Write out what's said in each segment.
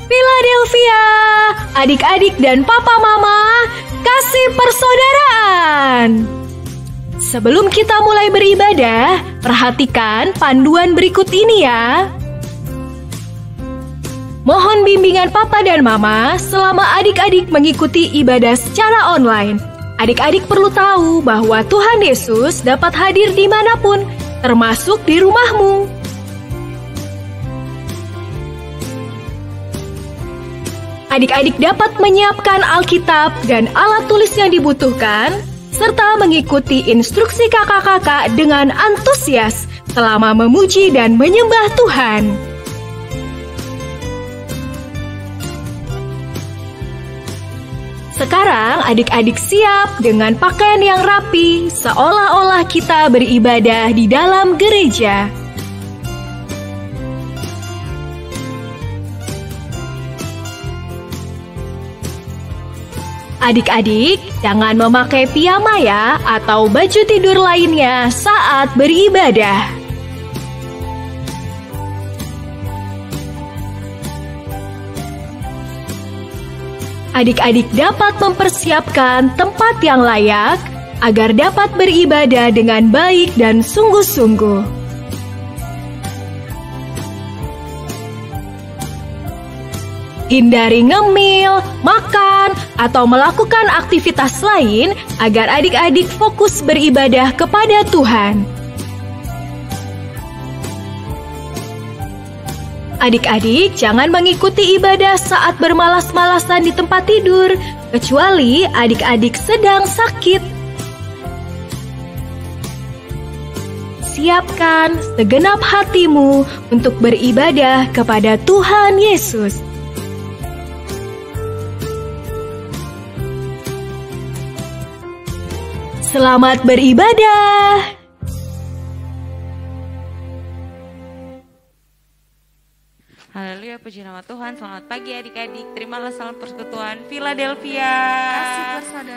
Philadelphia, adik-adik dan papa mama, kasih persaudaraan. Sebelum kita mulai beribadah, perhatikan panduan berikut ini ya. Mohon bimbingan papa dan mama selama adik-adik mengikuti ibadah secara online. Adik-adik perlu tahu bahwa Tuhan Yesus dapat hadir dimanapun, termasuk di rumahmu. Adik-adik dapat menyiapkan Alkitab dan alat tulis yang dibutuhkan, serta mengikuti instruksi kakak-kakak dengan antusias selama memuji dan menyembah Tuhan. Sekarang adik-adik siap dengan pakaian yang rapi, seolah-olah kita beribadah di dalam gereja. Adik-adik, jangan memakai piyama ya, atau baju tidur lainnya saat beribadah. Adik-adik dapat mempersiapkan tempat yang layak agar dapat beribadah dengan baik dan sungguh-sungguh. Hindari ngemil, makan, atau melakukan aktivitas lain agar adik-adik fokus beribadah kepada Tuhan. Adik-adik jangan mengikuti ibadah saat bermalas-malasan di tempat tidur, kecuali adik-adik sedang sakit. Siapkan segenap hatimu untuk beribadah kepada Tuhan Yesus. Selamat beribadah. Haleluya, puji nama Tuhan. Selamat pagi adik-adik. Terimalah salam persekutuan Philadelphia.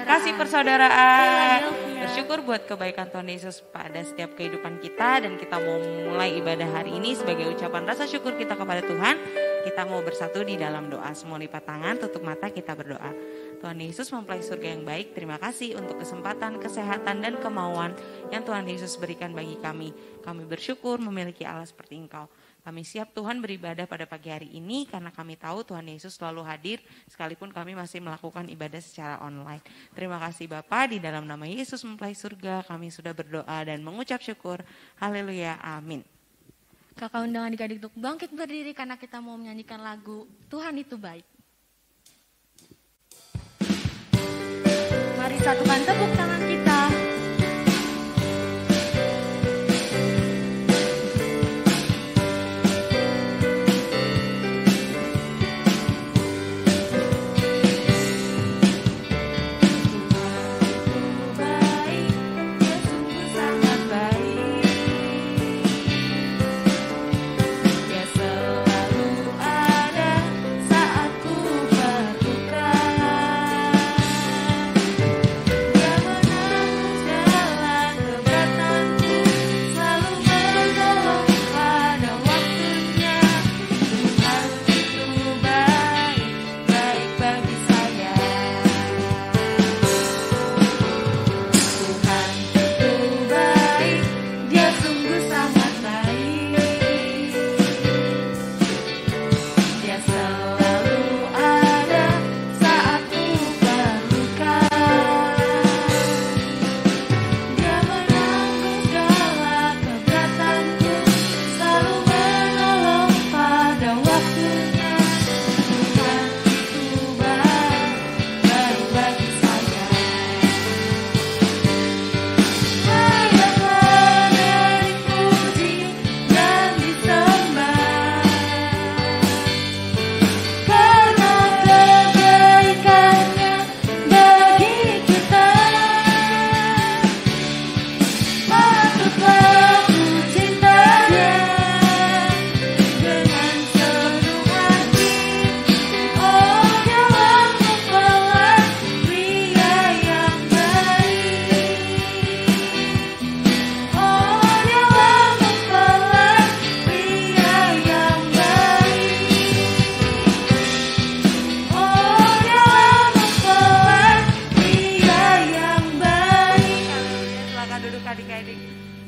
Kasih persaudaraan. Bersyukur buat kebaikan Tuhan Yesus pada setiap kehidupan kita. Dan kita mau mulai ibadah hari ini sebagai ucapan rasa syukur kita kepada Tuhan. Kita mau bersatu di dalam doa. Semua lipat tangan, tutup mata, kita berdoa. Tuhan Yesus mempelai surga yang baik, terima kasih untuk kesempatan, kesehatan, dan kemauan yang Tuhan Yesus berikan bagi kami. Kami bersyukur memiliki Allah seperti Engkau. Kami siap Tuhan beribadah pada pagi hari ini karena kami tahu Tuhan Yesus selalu hadir sekalipun kami masih melakukan ibadah secara online. Terima kasih Bapa, di dalam nama Yesus mempelai surga kami sudah berdoa dan mengucap syukur. Haleluya, amin. Kakak undang adik-adik untuk bangkit berdiri karena kita mau menyanyikan lagu Tuhan Itu Baik. Mari satukan tepuk tangan kita.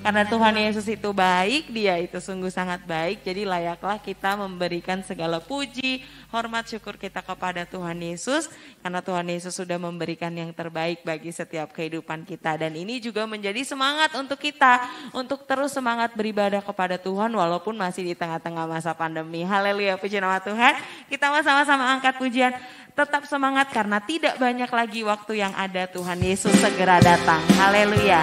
Karena Tuhan Yesus itu baik, Dia itu sungguh sangat baik. Jadi layaklah kita memberikan segala puji, hormat, syukur kita kepada Tuhan Yesus. Karena Tuhan Yesus sudah memberikan yang terbaik bagi setiap kehidupan kita. Dan ini juga menjadi semangat untuk kita, untuk terus semangat beribadah kepada Tuhan walaupun masih di tengah-tengah masa pandemi. Haleluya, puji nama Tuhan. Kita sama-sama angkat pujian. Tetap semangat karena tidak banyak lagi waktu yang ada, Tuhan Yesus segera datang. Haleluya.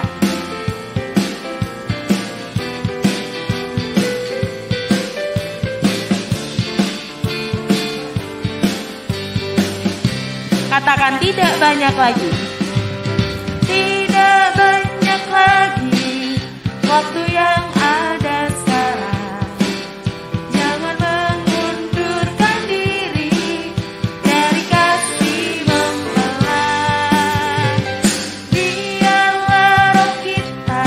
Katakan tidak banyak lagi. Tidak banyak lagi waktu yang ada sekarang. Jangan mengundurkan diri dari kasih mempelai. Biarlah roh kita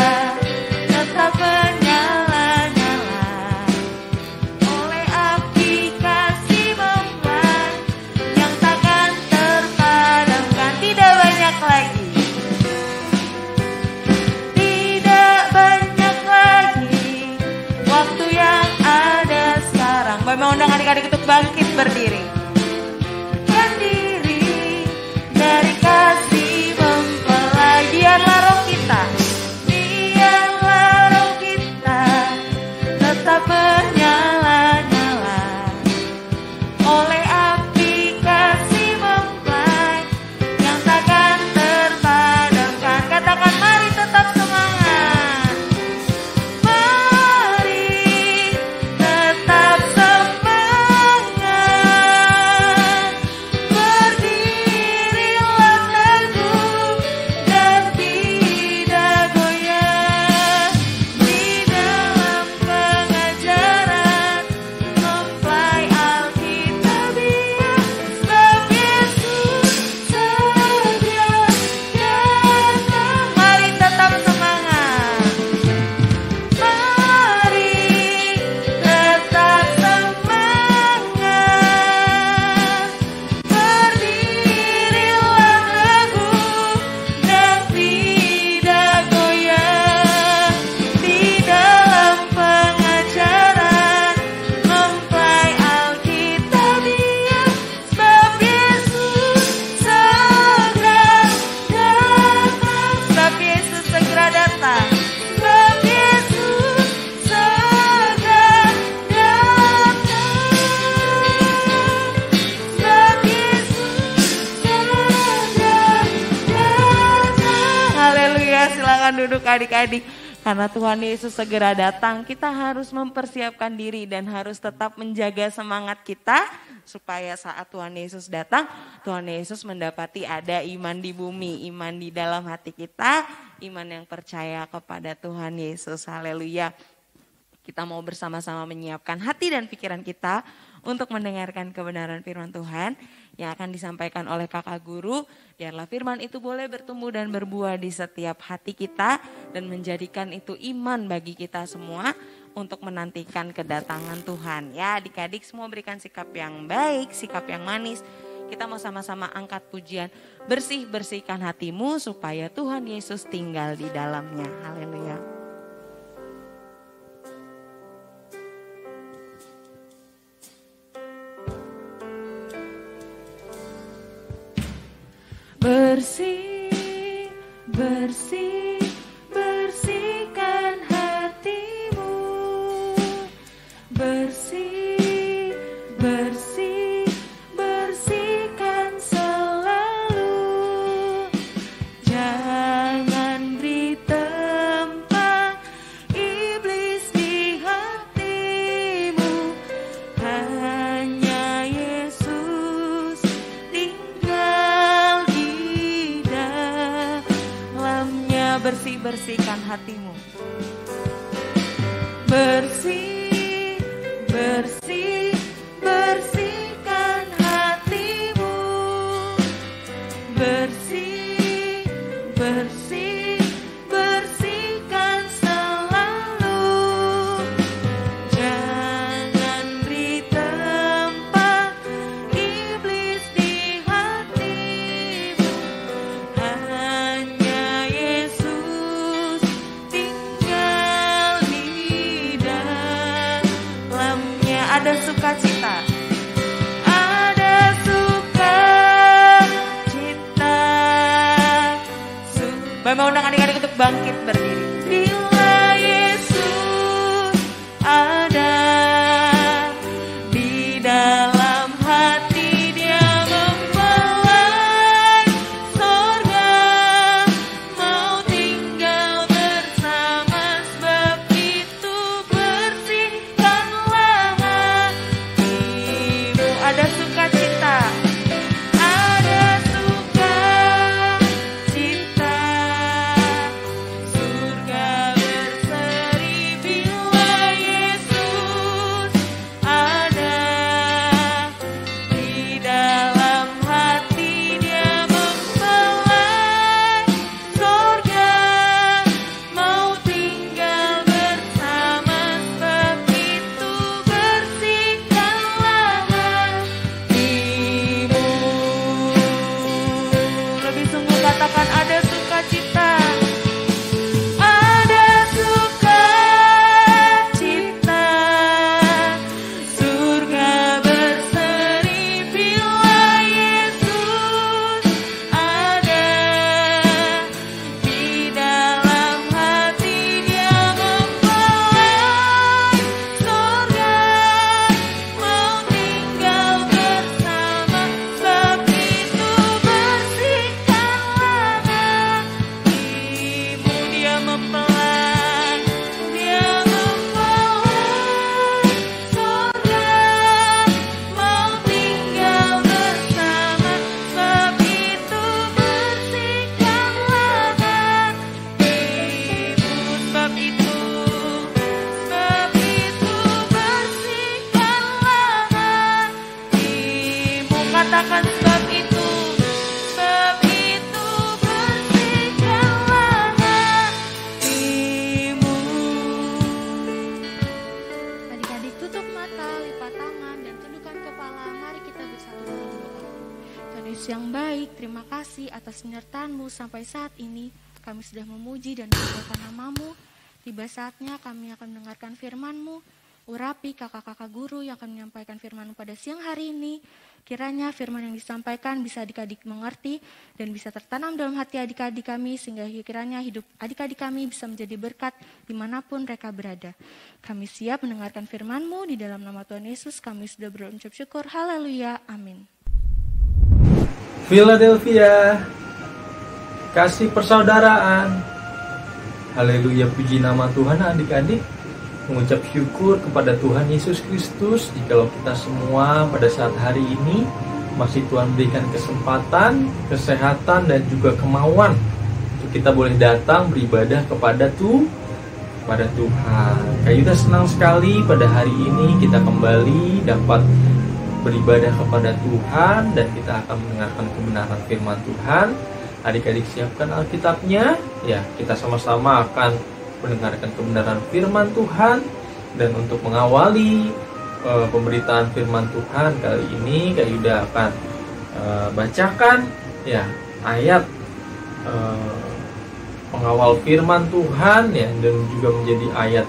tetap menyala-nyala oleh api kasih mempelai yang takkan terpadamkan. Tidak banyak lagi. Tidak banyak lagi waktu yang ada sekarang. Bapak mengundang adik-adik untuk bangkit berdiri. Dan diri dari kasih mempelai. Biarlah roh kita, biarlah roh kita tetap menyala-nyala silakan duduk adik-adik. Karena Tuhan Yesus segera datang, kita harus mempersiapkan diri dan harus tetap menjaga semangat kita supaya saat Tuhan Yesus datang, Tuhan Yesus mendapati ada iman di bumi, iman di dalam hati kita, iman yang percaya kepada Tuhan Yesus. Haleluya. Kita mau bersama-sama menyiapkan hati dan pikiran kita untuk mendengarkan kebenaran firman Tuhan yang akan disampaikan oleh kakak guru. Biarlah firman itu boleh bertumbuh dan berbuah di setiap hati kita dan menjadikan itu iman bagi kita semua untuk menantikan kedatangan Tuhan. Ya, adik-adik semua berikan sikap yang baik, sikap yang manis. Kita mau sama-sama angkat pujian, bersihkan hatimu supaya Tuhan Yesus tinggal di dalamnya. Haleluya. Bersihkan hatimu, bersihkan selalu. Jangan beri tempat iblis di hatimu. Hanya Yesus tinggal di dalamnya. Bersihkan hatimu. Bersihkan hatimu. Bersihkan selalu. Jangan beri tempat iblis di hatimu. Hanya Yesus tinggal di dalamnya. Ada sukacita. Bapak undang adik-adik untuk bangkit berdiri. Bila Yesus ada di dalam hati, Dia mempelai sorga, mau tinggal bersama. Sebab itu bersihkanlah hatimu. Ada sukacita. Katakan sebab itu bersihkanlah hatimu. Adik-adik tutup mata, lipat tangan, dan tundukkan kepala. Mari kita bersatu dalam doa. Tuhan Yesus yang baik, terima kasih atas penyertaan-Mu sampai saat ini. Kami sudah memuji dan memuliakan nama-Mu. Tiba saatnya kami akan mendengarkan firman-Mu. Urapi kakak-kakak guru yang akan menyampaikan firman pada siang hari ini. Kiranya firman yang disampaikan bisa adik-adik mengerti dan bisa tertanam dalam hati adik-adik kami, sehingga kiranya hidup adik-adik kami bisa menjadi berkat dimanapun mereka berada. Kami siap mendengarkan firman-Mu. Di dalam nama Tuhan Yesus kami sudah berucap syukur. Haleluya, amin. Philadelphia, kasih persaudaraan, Haleluya, puji nama Tuhan. Adik-adik mengucap syukur kepada Tuhan Yesus Kristus jikalau kita semua pada saat hari ini masih Tuhan berikan kesempatan, kesehatan, dan juga kemauan untuk kita boleh datang beribadah kepada Tuhan. Kayuda senang sekali pada hari ini kita kembali dapat beribadah kepada Tuhan dan kita akan mendengarkan kebenaran firman Tuhan. Adik-adik siapkan Alkitabnya, ya kita sama-sama akan mendengarkan kebenaran firman Tuhan. Dan untuk mengawali pemberitaan firman Tuhan kali ini, Kayuda akan bacakan ya ayat pengawal firman Tuhan ya, dan juga menjadi ayat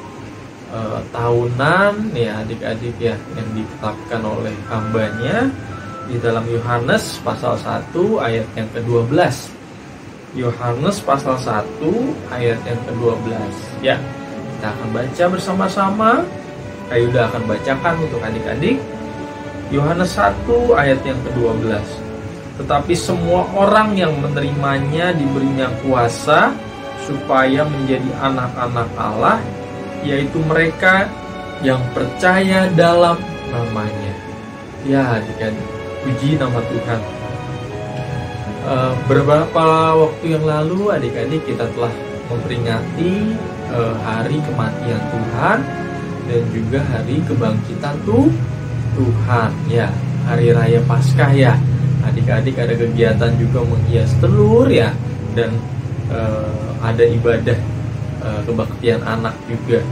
tahunan ya adik-adik ya, yang ditetapkan oleh hambanya di dalam Yohanes pasal 1 ayat yang ke-12. Yohanes pasal 1 ayat yang ke-12. Ya, kita akan baca bersama-sama. Kayuda akan bacakan untuk adik-adik. Yohanes 1 ayat yang ke-12. Tetapi semua orang yang menerimanya diberinya kuasa supaya menjadi anak-anak Allah, yaitu mereka yang percaya dalam namanya. Ya adik-adik, puji nama Tuhan. Beberapa waktu yang lalu adik-adik kita telah memperingati hari kematian Tuhan dan juga hari kebangkitan Tuhan ya, hari raya Paskah ya. Adik-adik ada kegiatan juga menghias telur ya, dan ada ibadah kebaktian anak juga.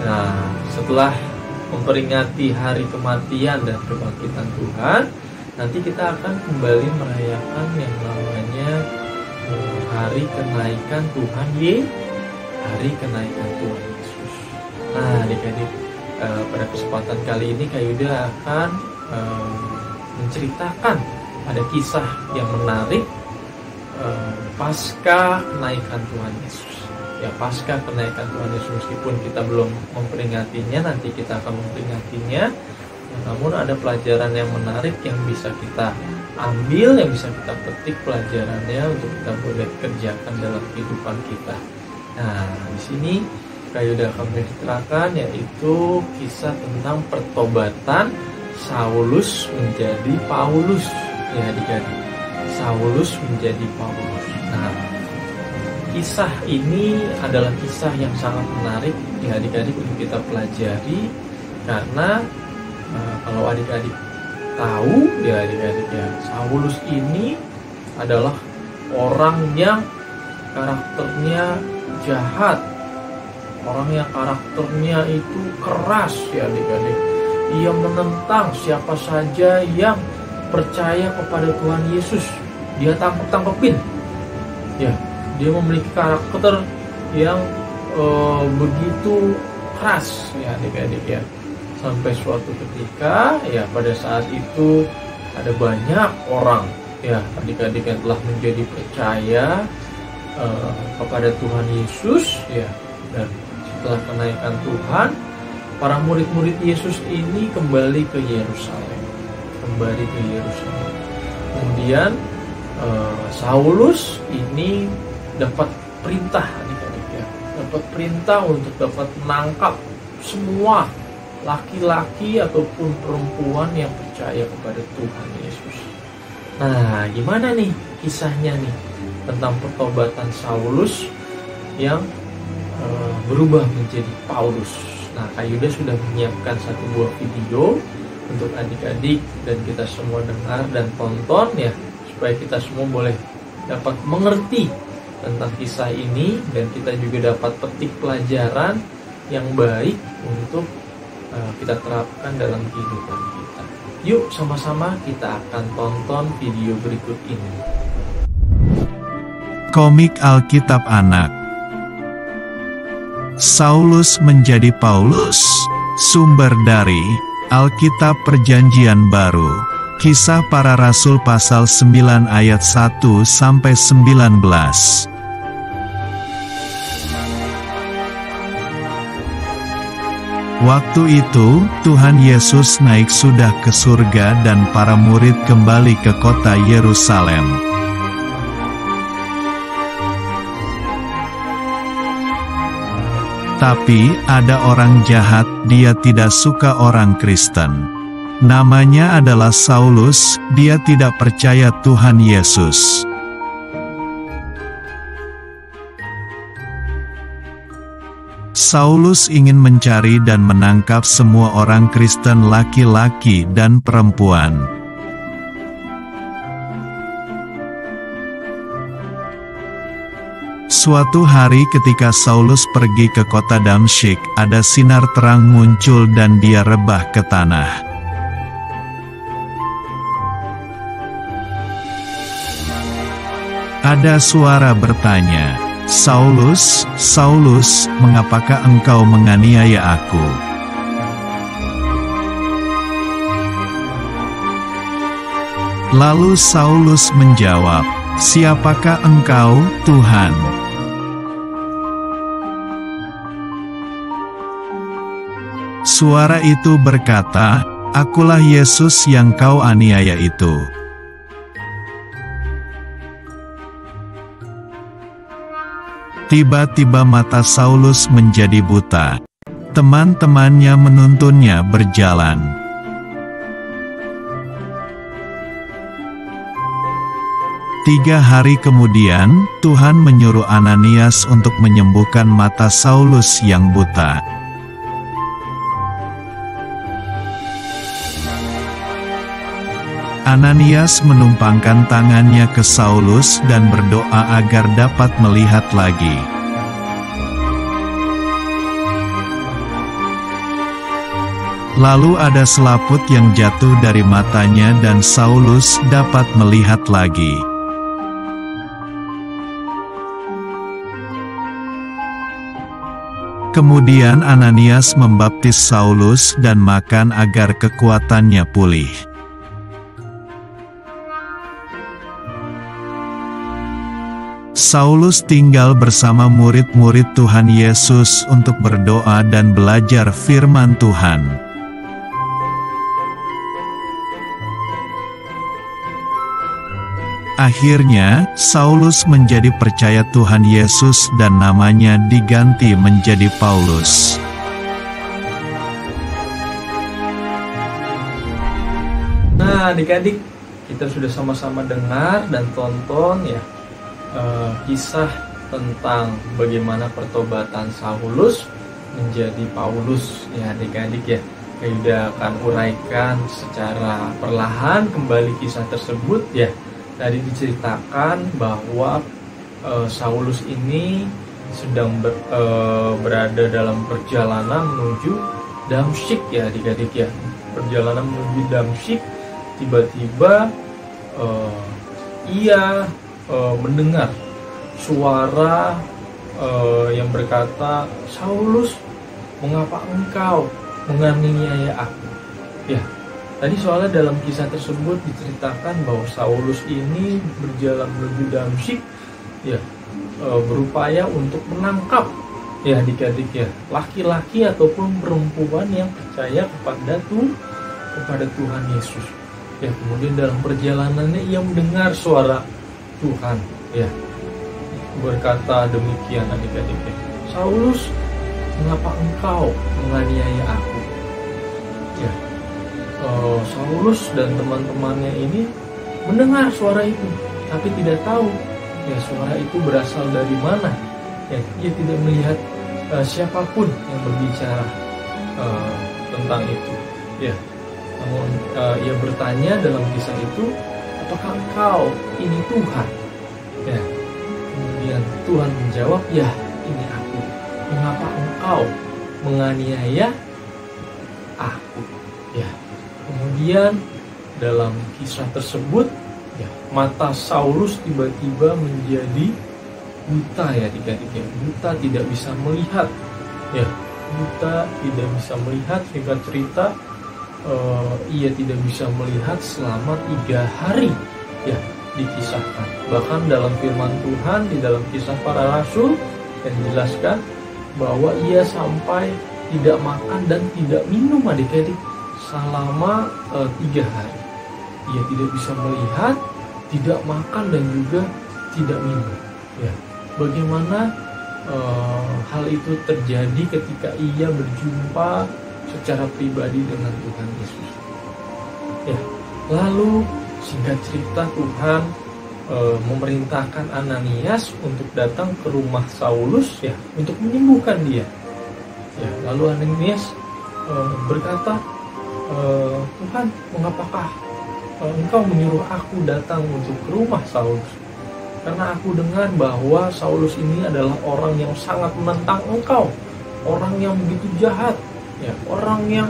Nah, setelah memperingati hari kematian dan kebangkitan Tuhan, nanti kita akan kembali merayakan yang namanya hari kenaikan Tuhan hari kenaikan Tuhan Yesus. Nah adik-adik, pada kesempatan kali ini Kayuda akan menceritakan ada kisah yang menarik pasca kenaikan Tuhan Yesus. Ya, pasca kenaikan Tuhan Yesus, meskipun kita belum memperingatinya, nanti kita akan memperingatinya. Namun ada pelajaran yang menarik yang bisa kita ambil, yang bisa kita petik pelajarannya untuk kita boleh kerjakan dalam kehidupan kita. Nah, di sini Kayuda akan menceritakan yaitu kisah tentang pertobatan Saulus menjadi Paulus. Ya, adik-adik, Saulus menjadi Paulus. Nah, kisah ini adalah kisah yang sangat menarik ya adik-adik untuk kita pelajari, karena kalau adik-adik tahu ya adik-adik ya, Saulus ini adalah orang yang karakternya jahat, orang yang karakternya itu keras ya adik-adik. Ia menentang siapa saja yang percaya kepada Tuhan Yesus, dia tangkep-tangkepin ya. Dia memiliki karakter yang begitu keras ya adik-adik ya. Sampai suatu ketika ya, pada saat itu ada banyak orang ya adik-adik yang telah menjadi percaya kepada Tuhan Yesus ya. Dan setelah kenaikan Tuhan, para murid-murid Yesus ini kembali ke Yerusalem. Kemudian Saulus ini dapat perintah adik-adik ya, dapat perintah untuk dapat menangkap semua laki-laki ataupun perempuan yang percaya kepada Tuhan Yesus. Nah, gimana nih kisahnya nih tentang pertobatan Saulus yang berubah menjadi Paulus? Nah, Kayuda sudah menyiapkan satu buah video untuk adik-adik dan kita semua dengar dan tonton ya, supaya kita semua boleh dapat mengerti tentang kisah ini dan kita juga dapat petik pelajaran yang baik untuk kita terapkan dalam kehidupan kita. Yuk sama-sama kita akan tonton video berikut ini. Komik Alkitab Anak. Saulus menjadi Paulus. Sumber dari Alkitab Perjanjian Baru. Kisah Para Rasul pasal 9 ayat 1-19. Waktu itu, Tuhan Yesus naik sudah ke surga dan para murid kembali ke kota Yerusalem. Tetapi ada orang jahat, dia tidak suka orang Kristen. Namanya adalah Saulus, dia tidak percaya Tuhan Yesus. Saulus ingin mencari dan menangkap semua orang Kristen laki-laki dan perempuan. Suatu hari ketika Saulus pergi ke kota Damsyik, ada sinar terang muncul dan dia rebah ke tanah. Ada suara bertanya, "Saulus, Saulus, mengapakah engkau menganiaya aku?" Lalu Saulus menjawab, "Siapakah engkau, Tuhan?" Suara itu berkata, "Akulah Yesus yang kau aniaya itu." Tiba-tiba mata Saulus menjadi buta. Teman-temannya menuntunnya berjalan. Tiga hari kemudian, Tuhan menyuruh Ananias untuk menyembuhkan mata Saulus yang buta. Ananias menumpangkan tangannya ke Saulus dan berdoa agar dapat melihat lagi. Lalu ada selaput yang jatuh dari matanya dan Saulus dapat melihat lagi. Kemudian Ananias membaptis Saulus dan makan agar kekuatannya pulih. Saulus tinggal bersama murid-murid Tuhan Yesus untuk berdoa dan belajar firman Tuhan. Akhirnya, Saulus menjadi percaya Tuhan Yesus dan namanya diganti menjadi Paulus. Nah, adik-adik, kita sudah sama-sama dengar dan tonton ya kisah tentang bagaimana pertobatan Saulus menjadi Paulus ya adik-adik ya. Saya akan uraikan secara perlahan kembali kisah tersebut ya. Tadi diceritakan bahwa Saulus ini sedang berada dalam perjalanan menuju Damsyik ya adik-adik ya. Perjalanan menuju Damsyik, tiba-tiba ia mendengar suara yang berkata, "Saulus, mengapa engkau menganiaya aku?" Ya, tadi soalnya dalam kisah tersebut diceritakan bahwa Saulus ini berjalan menuju Damsyik, ya, berupaya untuk menangkap, ya adik-adik ya, laki-laki ataupun perempuan yang percaya kepada Tuhan Yesus. Ya, kemudian dalam perjalanannya ia mendengar suara Tuhan, ya, berkata demikian adik-adik ya, "Saulus, mengapa engkau menganiaya aku?" Ya, Saulus dan teman-temannya ini mendengar suara itu, tapi tidak tahu ya suara itu berasal dari mana. Ya, ia tidak melihat siapapun yang berbicara tentang itu. Ya, namun ia bertanya dalam kisah itu, "Apakah engkau ini Tuhan?" Ya, kemudian Tuhan menjawab, "Ya, ini aku. Mengapa engkau menganiaya aku?" Ya, kemudian dalam kisah tersebut, ya, mata Saulus tiba-tiba menjadi buta ya adik-adik ya. Buta, tidak bisa melihat. Ya, buta, tidak bisa melihat. Singkat cerita, ia tidak bisa melihat selama 3 hari ya dikisahkan. Bahkan dalam firman Tuhan di dalam Kisah Para Rasul yang dijelaskan bahwa ia sampai tidak makan dan tidak minum adik-adik selama 3 hari. Ia tidak bisa melihat, tidak makan dan juga tidak minum. Ya, bagaimana hal itu terjadi ketika ia berjumpa secara pribadi dengan Tuhan Yesus. Ya, lalu singkat cerita Tuhan memerintahkan Ananias untuk datang ke rumah Saulus ya untuk menyembuhkan dia. Ya, lalu Ananias berkata, Tuhan, mengapakah engkau menyuruh aku datang untuk ke rumah Saulus? Karena aku dengar bahwa Saulus ini adalah orang yang sangat menentang engkau, orang yang begitu jahat, ya, orang yang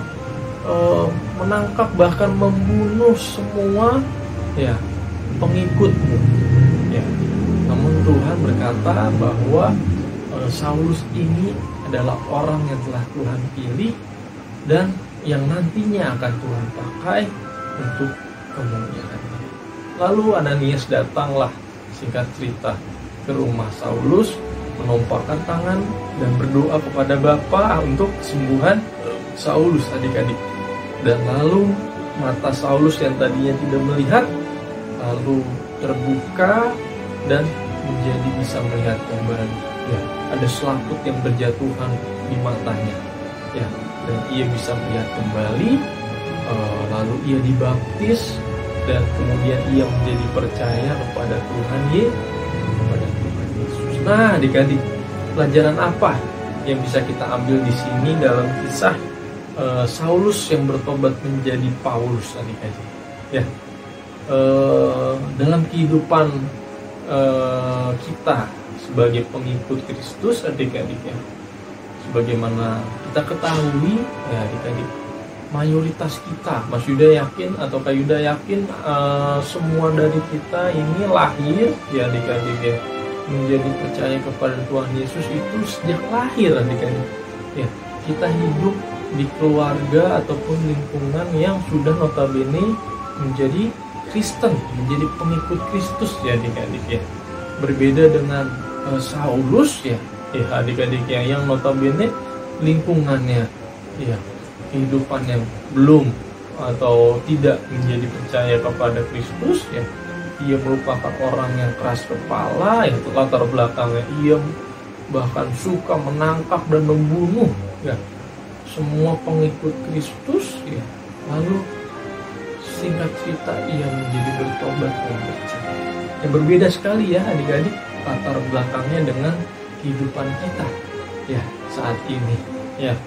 menangkap bahkan membunuh semua ya pengikutmu. Ya. Namun Tuhan berkata bahwa Saulus ini adalah orang yang telah Tuhan pilih dan yang nantinya akan Tuhan pakai untuk kemuliaan-Nya. Lalu Ananias datanglah, singkat cerita, ke rumah Saulus, menumpahkan tangan dan berdoa kepada Bapa untuk kesembuhan Saulus, adik-adik. Dan lalu mata Saulus yang tadinya tidak melihat lalu terbuka dan menjadi bisa melihat kembali. Ya, ada selaput yang berjatuhan di matanya. Ya, dan ia bisa melihat kembali. Lalu ia dibaptis dan kemudian ia menjadi percaya kepada Tuhan Yesus. Nah, adik-adik, pelajaran apa yang bisa kita ambil di sini dalam kisah Saulus yang bertobat menjadi Paulus, adik-adik? Ya, dalam kehidupan kita sebagai pengikut Kristus, adik-adik, ya, sebagaimana kita ketahui, ya adik-adik, mayoritas kita, Mas Yuda yakin atau Kak Yuda yakin semua dari kita ini lahir, ya adik-adik, ya, menjadi percaya kepada Tuhan Yesus itu sejak lahir, adik-adik. Ya, kita hidup di keluarga ataupun lingkungan yang sudah notabene menjadi Kristen, menjadi pengikut Kristus, ya adik-adik, ya. Berbeda dengan Saulus, ya adik-adik, ya, yang notabene lingkungannya, ya, kehidupan yang belum atau tidak menjadi percaya kepada Kristus, ya. Ia merupakan orang yang keras kepala, ya, latar belakangnya ia bahkan suka menangkap dan membunuh, ya, semua pengikut Kristus, ya. Lalu singkat cerita ia menjadi bertobat dan percaya. Yang berbeda sekali, ya adik-adik, latar belakangnya dengan kehidupan kita, ya, saat ini, ya.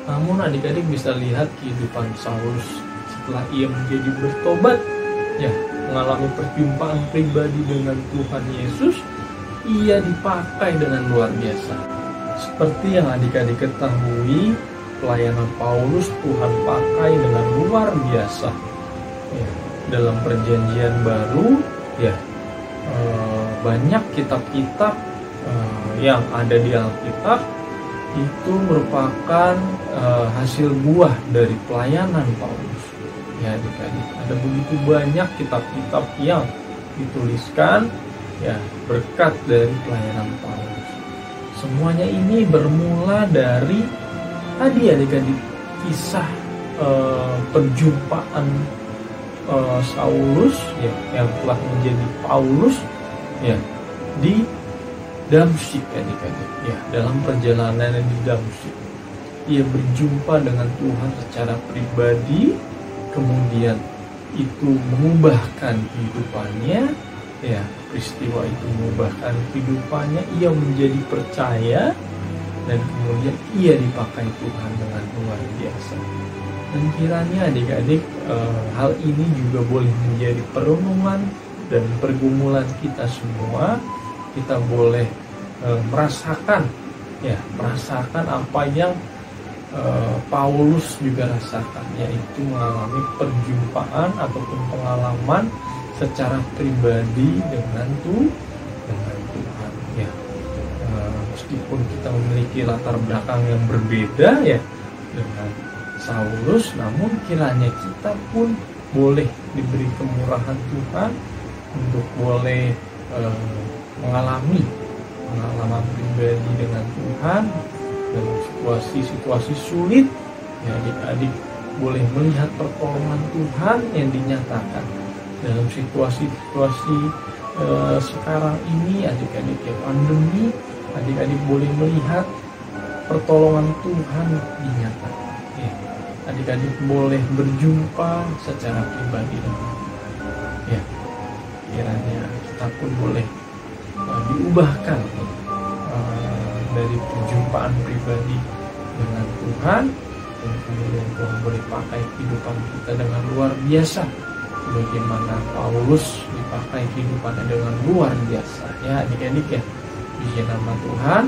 Namun adik-adik bisa lihat kehidupan Saulus setelah ia menjadi bertobat, ya, mengalami perjumpaan pribadi dengan Tuhan Yesus, ia dipakai dengan luar biasa. Seperti yang adik-adik ketahui, pelayanan Paulus Tuhan pakai dengan luar biasa, ya. Dalam perjanjian baru, ya, banyak kitab-kitab yang ada di Alkitab itu merupakan hasil buah dari pelayanan Paulus, ya adik-adik. Ada begitu banyak kitab-kitab yang dituliskan, ya, berkat dari pelayanan Paulus. Semuanya ini bermula dari tadi, adik-adik, kisah perjumpaan Saulus, ya, yang telah menjadi Paulus, ya, di Damsyik, adik-adik, ya, dalam perjalanan di Damsyik ia berjumpa dengan Tuhan secara pribadi, kemudian itu mengubahkan kehidupannya, ya, peristiwa itu mengubahkan kehidupannya, ia menjadi percaya dan kemudian ia dipakai Tuhan dengan luar biasa. Dan kiranya adik-adik, hal ini juga boleh menjadi perenungan dan pergumulan kita semua. Kita boleh merasakan apa yang Paulus juga rasakan, yaitu mengalami perjumpaan ataupun pengalaman secara pribadi dengan Tuhan, ya. Meskipun kita memiliki latar belakang yang berbeda, ya, dengan Saulus, namun kiranya kita pun boleh diberi kemurahan Tuhan untuk boleh mengalami pengalaman pribadi dengan Tuhan dalam situasi-situasi sulit, ya adik-adik boleh melihat pertolongan Tuhan yang dinyatakan dalam situasi-situasi sekarang ini, adik-adik, ya, pandemi, Adik-adik boleh melihat pertolongan Tuhan dinyatakan. Ya, adik-adik boleh berjumpa secara pribadi dengan Tuhan. Ya, kiranya kita pun boleh diubahkan dari perjumpaan pribadi dengan Tuhan, dan kemudian Tuhan boleh pakai kehidupan kita dengan luar biasa, bagaimana Paulus dipakai kehidupannya dengan luar biasa. Ya adik-adik ya, puji nama Tuhan.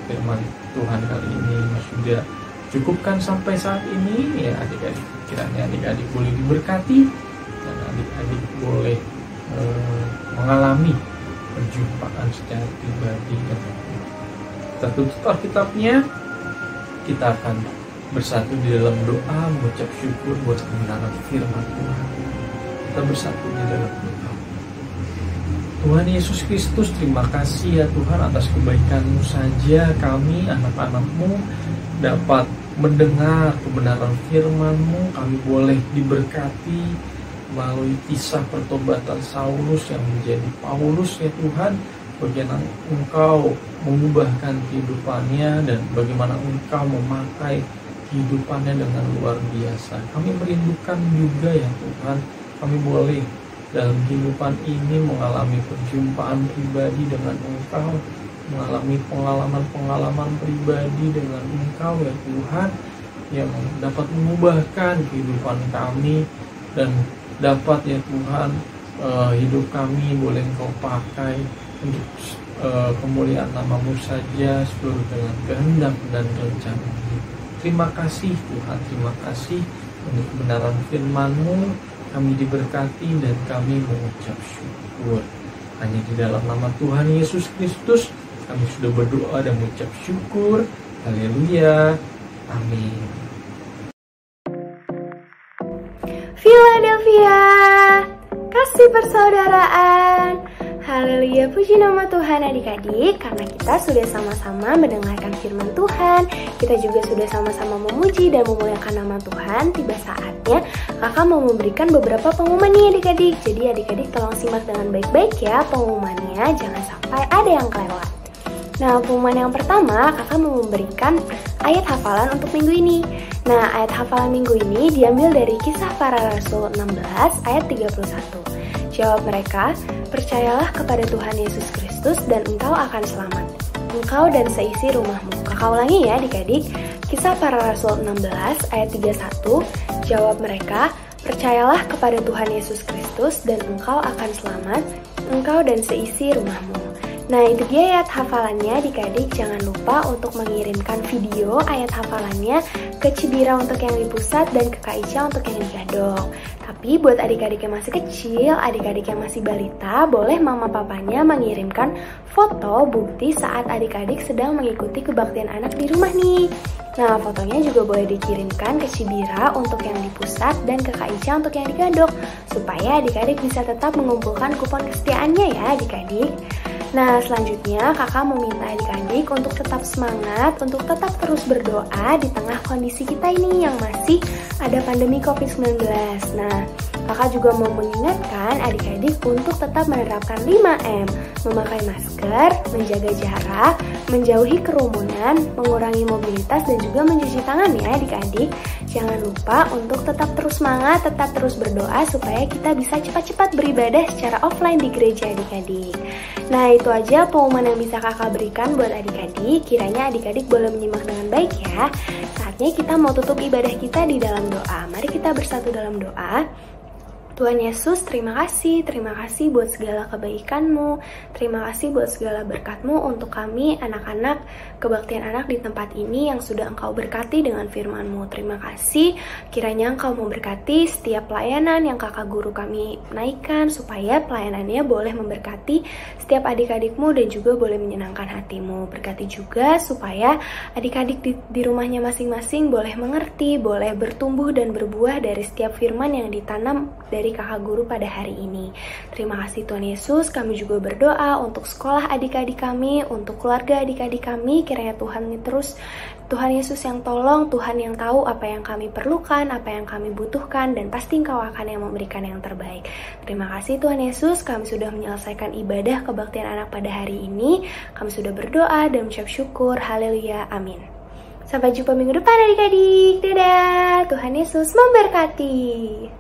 Firman Tuhan kali ini sudah cukupkan sampai saat ini. Ya adik-adik, kiranya adik-adik boleh diberkati dan adik-adik boleh mengalami perjumpaan secara pribadi dengan Tuhan. Kita tutup Alkitabnya, kita akan bersatu di dalam doa mengucap syukur buat kebenaran firman Tuhan. Kita bersatu di dalam doa. Tuhan Yesus Kristus, terima kasih ya Tuhan atas kebaikan-Mu saja kami anak-anak-Mu dapat mendengar kebenaran firman-Mu. Kami boleh diberkati melalui kisah pertobatan Saulus yang menjadi Paulus ya Tuhan. Bagaimana Engkau mengubahkan kehidupannya dan bagaimana Engkau memakai kehidupannya dengan luar biasa. Kami merindukan juga ya Tuhan, kami boleh dalam kehidupan ini mengalami perjumpaan pribadi dengan Engkau, mengalami pengalaman-pengalaman pribadi dengan Engkau ya Tuhan, yang dapat mengubahkan kehidupan kami dan dapat ya Tuhan hidup kami boleh Engkau pakai untuk kemuliaan nama-Mu saja seluruh dengan kehendak dan rencana. Terima kasih Tuhan, terima kasih untuk kebenaran firman-Mu. Kami diberkati dan kami mengucap syukur. Hanya di dalam nama Tuhan Yesus Kristus kami sudah berdoa dan mengucap syukur. Haleluya. Amin. Philadelphia, kasih persaudaraan. Haleluya, puji nama Tuhan adik-adik. Karena kita sudah sama-sama mendengarkan firman Tuhan, kita juga sudah sama-sama memuji dan memuliakan nama Tuhan. Tiba saatnya kakak mau memberikan beberapa pengumuman nih adik-adik. Jadi adik-adik tolong simak dengan baik-baik ya pengumumannya, jangan sampai ada yang kelewat. Nah, pengumuman yang pertama, kakak mau memberikan ayat hafalan untuk minggu ini. Nah, ayat hafalan minggu ini diambil dari Kisah Para Rasul 16 ayat 31. Jawab mereka, percayalah kepada Tuhan Yesus Kristus dan engkau akan selamat, engkau dan seisi rumahmu. Kakak ulangi ya adik-adik, Kisah Para Rasul 16 ayat 31. Jawab mereka, percayalah kepada Tuhan Yesus Kristus dan engkau akan selamat, engkau dan seisi rumahmu. Nah, itu dia ayat hafalannya adik-adik. Jangan lupa untuk mengirimkan video ayat hafalannya ke Cibira untuk yang di pusat dan ke Kak Ica untuk yang di Gadok. Tapi buat adik-adik yang masih kecil, adik-adik yang masih balita, boleh mama papanya mengirimkan foto bukti saat adik-adik sedang mengikuti kebaktian anak di rumah nih. Nah, fotonya juga boleh dikirimkan ke Cibira untuk yang di pusat dan ke Kak Ica untuk yang di Gadok, supaya adik-adik bisa tetap mengumpulkan kupon kesetiaannya ya adik-adik. Nah, selanjutnya kakak meminta adik-adik untuk tetap semangat, untuk tetap terus berdoa di tengah kondisi kita ini yang masih ada pandemi COVID-19. Nah, kakak juga mau mengingatkan adik-adik untuk tetap menerapkan 5M, memakai masker, menjaga jarak, menjauhi kerumunan, mengurangi mobilitas, dan juga mencuci tangan ya adik-adik. Jangan lupa untuk tetap terus semangat, tetap terus berdoa supaya kita bisa cepat-cepat beribadah secara offline di gereja adik-adik. Nah, itu aja pengumuman yang bisa kakak berikan buat adik-adik. Kiranya adik-adik boleh menyimak dengan baik ya. Saatnya kita mau tutup ibadah kita di dalam doa. Mari kita bersatu dalam doa. Tuhan Yesus, terima kasih buat segala kebaikan-Mu, terima kasih buat segala berkat-Mu untuk kami, anak-anak, kebaktian anak di tempat ini yang sudah Engkau berkati dengan firman-Mu. Terima kasih, kiranya Engkau memberkati setiap pelayanan yang kakak guru kami naikkan, supaya pelayanannya boleh memberkati setiap adik-adik-Mu dan juga boleh menyenangkan hati-Mu. Berkati juga supaya adik-adik di rumahnya masing-masing boleh mengerti, boleh bertumbuh dan berbuah dari setiap firman yang ditanam dari kakak guru pada hari ini. Terima kasih Tuhan Yesus. Kami juga berdoa untuk sekolah adik-adik kami, untuk keluarga adik-adik kami. Kiranya Tuhan terus Tuhan Yesus yang tolong, Tuhan yang tahu apa yang kami perlukan, apa yang kami butuhkan, dan pasti Engkau akan yang memberikan yang terbaik. Terima kasih Tuhan Yesus, kami sudah menyelesaikan ibadah kebaktian anak pada hari ini. Kami sudah berdoa dan mengucap syukur. Haleluya, amin. Sampai jumpa minggu depan adik-adik. Dadah, Tuhan Yesus memberkati.